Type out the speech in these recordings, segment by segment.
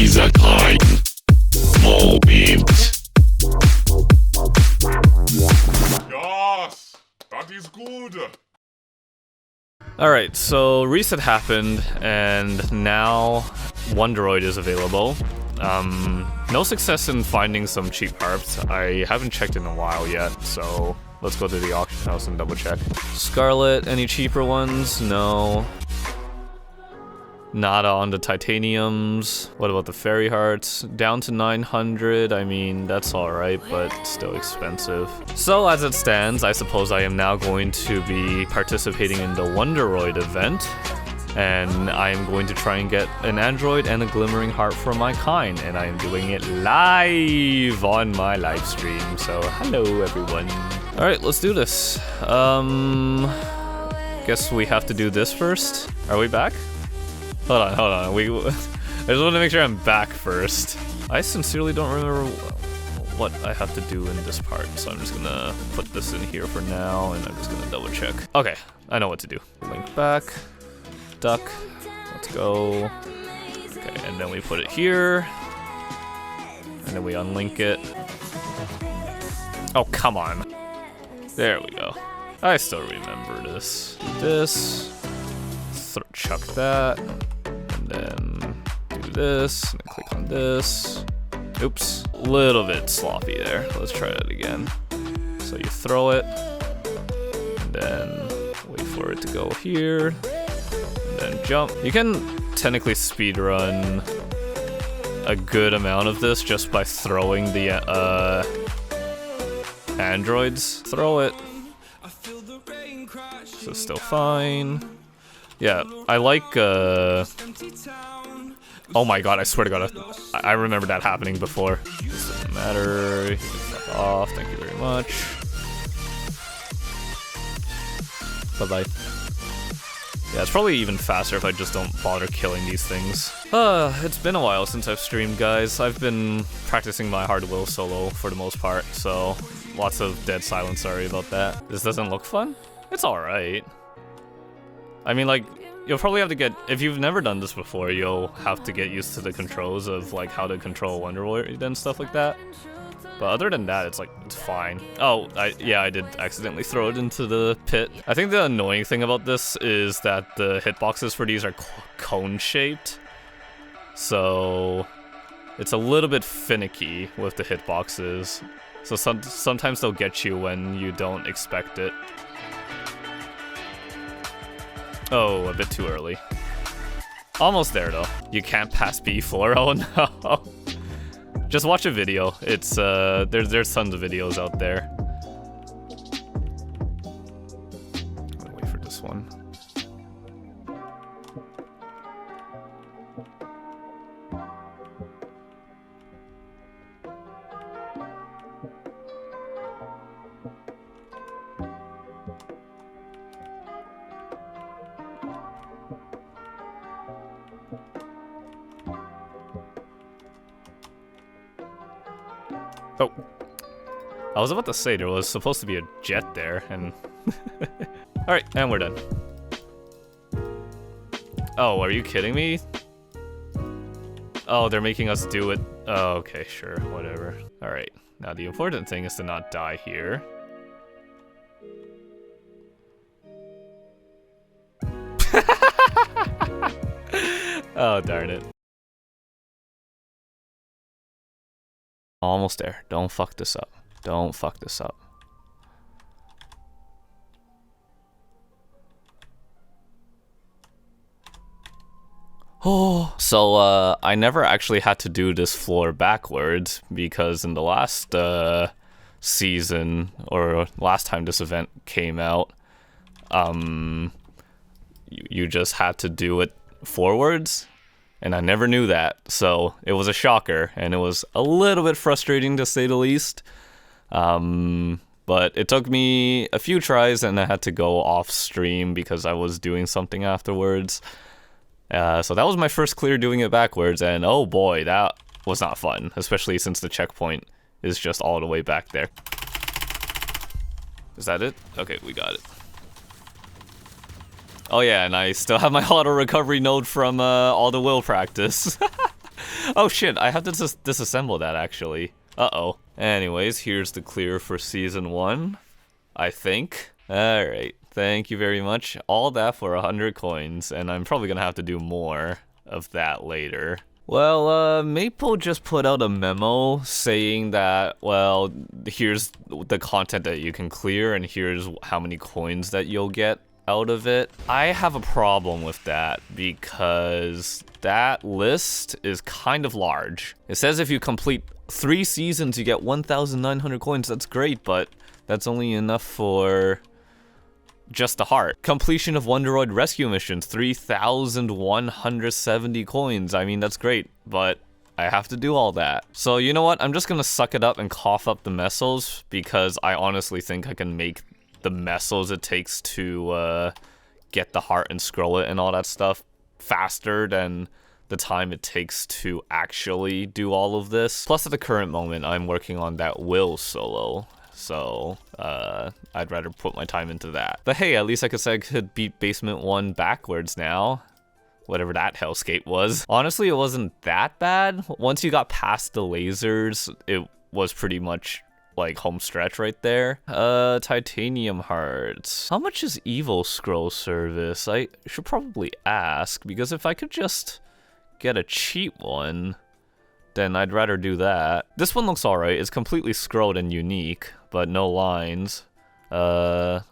Dieser Kain Mobbing. Yes, that is good. Alright, so reset happened, and now Wonderoid is available. No success in finding some cheap harps. I haven't checked in a while yet, so let's go to the auction house and double check. Scarlet, any cheaper ones? No. Not on the titaniums. What about the fairy hearts? Down to 900. I mean, that's alright, but still expensive. So as it stands, I suppose I am now going to be participating in the Wonderoid event. And I am going to try and get an android and a glimmering heart from my Kain, and I am doing it live on my live stream. So hello everyone. All right, let's do this. Guess we have to do this first. Are we back? Hold on. I just want to make sure I'm back first. I sincerely don't remember what I have to do in this part, so I'm just gonna put this in here for now, and I'm just gonna double check. Okay, I know what to do. Link back. Duck. Let's go. Okay, and then we put it here. And then we unlink it. Oh, come on. There we go. I still remember this. This. Chuck that. And then do this. And then click on this. Oops. A little bit sloppy there. Let's try that again. So you throw it. And then wait for it to go here. And jump. You can technically speedrun a good amount of this just by throwing the androids. Throw it. So still fine. Yeah, I like oh my god, I swear to god, I remember that happening before. This doesn't matter. You can fuck off. Thank you very much. Bye-bye. Yeah, it's probably even faster if I just don't bother killing these things. It's been a while since I've streamed, guys. I've been practicing my hard will solo for the most part, so lots of dead silence, sorry about that. This doesn't look fun? It's alright. I mean, like, you'll probably have to get, if you've never done this before, you'll have to get used to the controls of, like, how to control Wonderoid and stuff like that. But other than that, it's like, it's fine. Oh, yeah, I did accidentally throw it into the pit. I think the annoying thing about this is that the hitboxes for these are cone-shaped. So it's a little bit finicky with the hitboxes. So sometimes they'll get you when you don't expect it. Oh, a bit too early. Almost there, though. You can't pass B4, oh no. Just watch a video. It's there's tons of videos out there. I'm gonna wait for this one. Oh, I was about to say there was supposed to be a jet there, and alright, and we're done. Oh, are you kidding me? Oh, they're making us do it. Oh, okay, sure, whatever. Alright, now the important thing is to not die here. Oh, darn it. Almost there. Don't fuck this up. Don't fuck this up. Oh, so I never actually had to do this floor backwards because in the last season, or last time this event came out, you just had to do it forwards. And I never knew that, so it was a shocker, and it was a little bit frustrating to say the least. But it took me a few tries, and I had to go off stream because I was doing something afterwards. So that was my first clear doing it backwards, and oh boy, that was not fun, especially since the checkpoint is just all the way back there. Is that it? Okay, we got it. Oh yeah, and I still have my auto recovery node from all the will practice. Oh shit, I have to disassemble that actually. Uh-oh. Anyways, here's the clear for Season 1, I think. Alright, thank you very much. All that for 100 coins, and I'm probably gonna have to do more of that later. Well, Maple just put out a memo saying that, well, here's the content that you can clear, and here's how many coins that you'll get out of it. I have a problem with that because that list is kind of large. It says if you complete 3 seasons, you get 1,900 coins. That's great, but that's only enough for just the heart. Completion of Wonderoid rescue missions, 3,170 coins. I mean, that's great, but I have to do all that. So you know what? I'm just gonna suck it up and cough up the mesos because I honestly think I can make the mesos it takes to get the heart and scroll it and all that stuff faster than the time it takes to actually do all of this. Plus, at the current moment, I'm working on that will solo. So, I'd rather put my time into that. But hey, at least I could say I could beat Basement 1 backwards now. Whatever that hellscape was. Honestly, it wasn't that bad. Once you got past the lasers, it was pretty much like home stretch right there. Titanium hearts. How much is Evil Scroll Service? I should probably ask, because if I could just get a cheap one, then I'd rather do that. This one looks alright. It's completely scrolled and unique, but no lines. I'll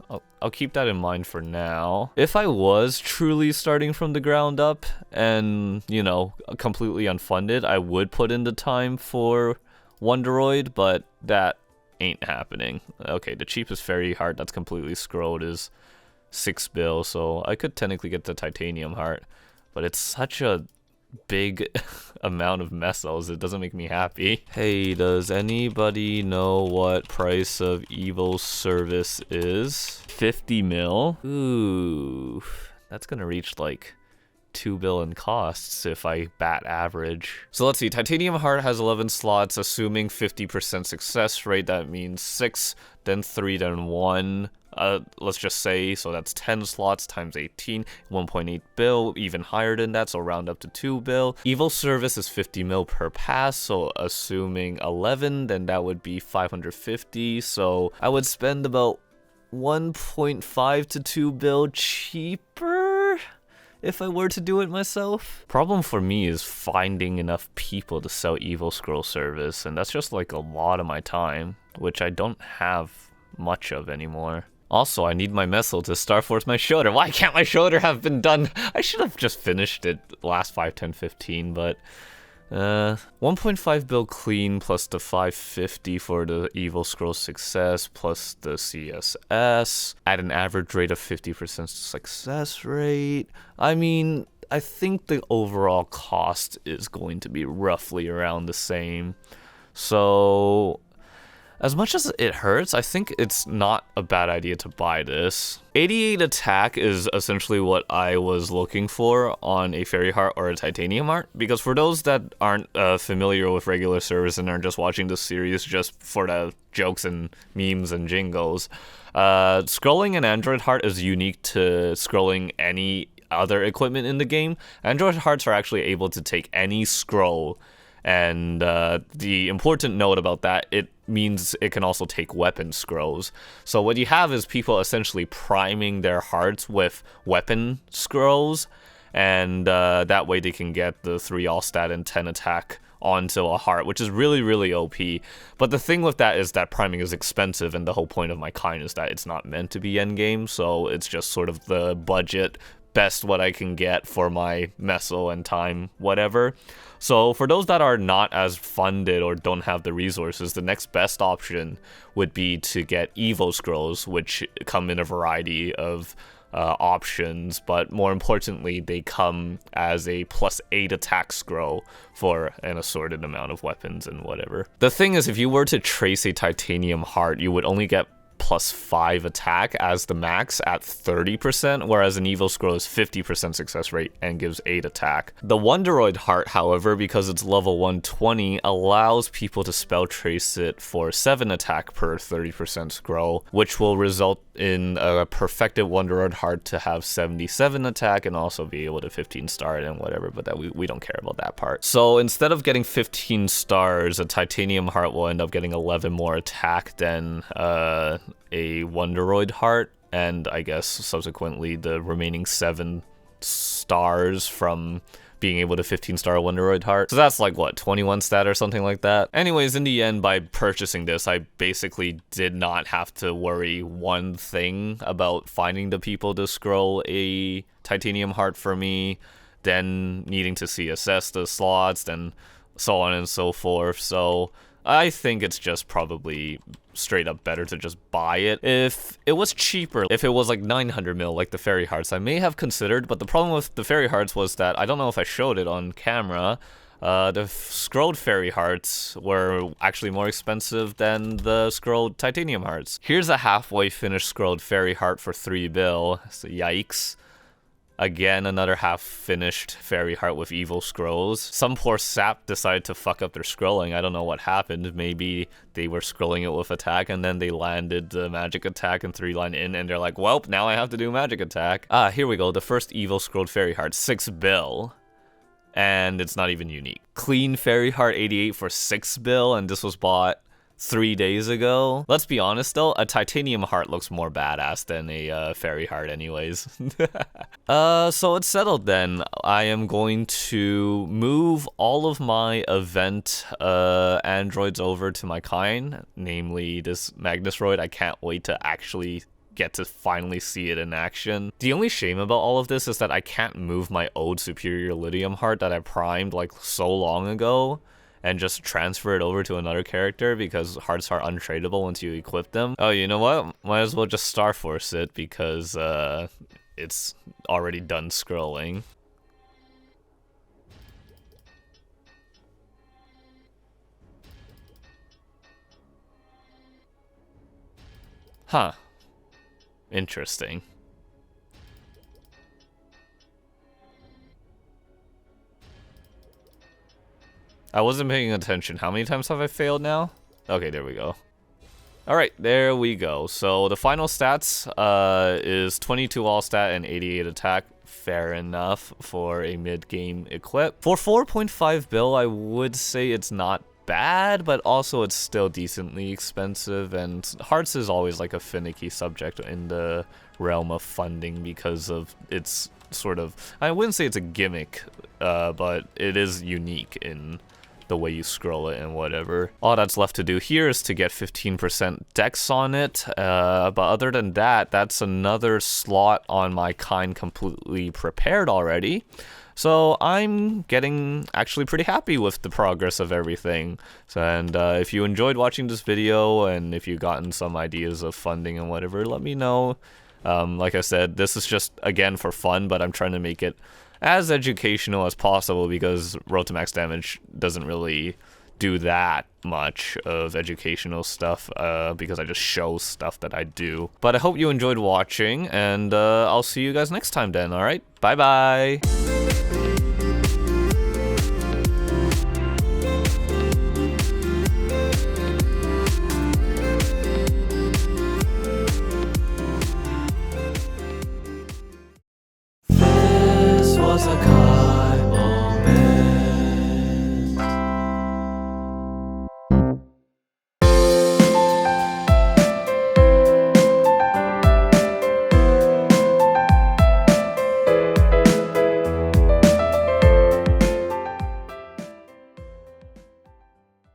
keep that in mind for now. If I was truly starting from the ground up and, you know, completely unfunded, I would put in the time for Wonderoid, but that ain't happening. Okay, the cheapest fairy heart that's completely scrolled is 6 bill, so I could technically get the titanium heart, but it's such a big amount of mesos, it doesn't make me happy. Hey, does anybody know what price of Evil Service is? 50 mil? Ooh, that's gonna reach like 2 bill in costs if I bat average. So let's see, Titanium Heart has 11 slots, assuming 50% success rate. That means 6, then 3, then 1. Let's just say, so that's 10 slots times 18, 1.8 bill, even higher than that, so round up to 2 bill. Evil Service is 50 mil per pass, so assuming 11, then that would be 550, so I would spend about 1.5 to 2 bill cheaper if I were to do it myself. Problem for me is finding enough people to sell Evil Scroll Service, and that's just like a lot of my time, which I don't have much of anymore. Also, I need my meso to Starforce my shoulder. Why can't my shoulder have been done? I should have just finished it last 5, 10, 15, but 1.5 bill clean plus the 550 for the Evil Scroll success plus the CSS at an average rate of 50% success rate. I mean, I think the overall cost is going to be roughly around the same. So as much as it hurts, I think it's not a bad idea to buy this. 88 attack is essentially what I was looking for on a Fairy Heart or a Titanium Heart, because for those that aren't familiar with regular service and are just watching this series just for the jokes and memes and jingles, scrolling an Android Heart is unique to scrolling any other equipment in the game. Android Hearts are actually able to take any scroll, and the important note about that, it means it can also take weapon scrolls. So what you have is people essentially priming their hearts with weapon scrolls, and that way they can get the 3 all stat and 10 attack onto a heart, which is really, really OP. But the thing with that is that priming is expensive, and the whole point of my Kain is that it's not meant to be endgame, so it's just sort of the budget best what I can get for my meso and time, whatever. So for those that are not as funded or don't have the resources, the next best option would be to get Evo Scrolls, which come in a variety of options, but more importantly, they come as a +8 attack scroll for an assorted amount of weapons and whatever. The thing is, if you were to trace a Titanium Heart, you would only get +5 attack as the max at 30%, whereas an Evil Scroll is 50% success rate and gives 8 attack. The Wonderoid Heart, however, because it's level 120, allows people to spell trace it for 7 attack per 30% scroll, which will result in a perfected Wonderoid Heart to have 77 attack and also be able to 15 star it and whatever, but that we don't care about that part. So instead of getting 15 stars, a Titanium Heart will end up getting 11 more attack than a Wonderoid Heart, and I guess subsequently the remaining 7 stars from being able to 15 star a Wonderoid Heart. So that's like what, 21 stat or something like that. Anyways, in the end, by purchasing this, I basically did not have to worry one thing about finding the people to scroll a Titanium Heart for me, then needing to CSS the slots, then so on and so forth. So I think it's just probably straight up better to just buy it. If it was cheaper, if it was like 900 mil like the Fairy Hearts, I may have considered, but the problem with the Fairy Hearts was that, I don't know if I showed it on camera, the scrolled Fairy Hearts were actually more expensive than the scrolled Titanium Hearts. Here's a halfway finished scrolled Fairy Heart for 3 bill, so yikes. Again, another half-finished Fairy Heart with Evil Scrolls. Some poor sap decided to fuck up their scrolling. I don't know what happened. Maybe they were scrolling it with attack, and then they landed the magic attack and 3-line in, and they're like, well, now I have to do magic attack. Ah, here we go. The first Evil Scrolled Fairy Heart, 6 bill. And it's not even unique. Clean Fairy Heart 88 for 6 bill, and this was bought 3 days ago. Let's be honest though, a Titanium Heart looks more badass than a Fairy Heart anyways. So it's settled then. I am going to move all of my event androids over to my Kain, namely this Magnusroid. I can't wait to actually get to finally see it in action. The only shame about all of this is that I can't move my old Superior Lydium Heart that I primed like so long ago and just transfer it over to another character because hearts are untradeable once you equip them. Oh, you know what? Might as well just Star Force it because it's already done scrolling. Huh. Interesting. I wasn't paying attention. How many times have I failed now? Okay, there we go. Alright, there we go. So the final stats is 22 all stat and 88 attack. Fair enough for a mid-game equip. For 4.5 bill, I would say it's not bad, but also it's still decently expensive, and hearts is always like a finicky subject in the realm of funding because of its sort of, I wouldn't say it's a gimmick, but it is unique in the way you scroll it and whatever. All that's left to do here is to get 15% dex on it, but other than that, that's another slot on my Kain completely prepared already. So I'm getting actually pretty happy with the progress of everything. So, and if you enjoyed watching this video and if you've gotten some ideas of funding and whatever, let me know. Like I said, this is just, again, for fun, but I'm trying to make it as educational as possible because Road to Max Damage doesn't really do that much of educational stuff because I just show stuff that I do. But I hope you enjoyed watching, and I'll see you guys next time then, alright? Bye-bye!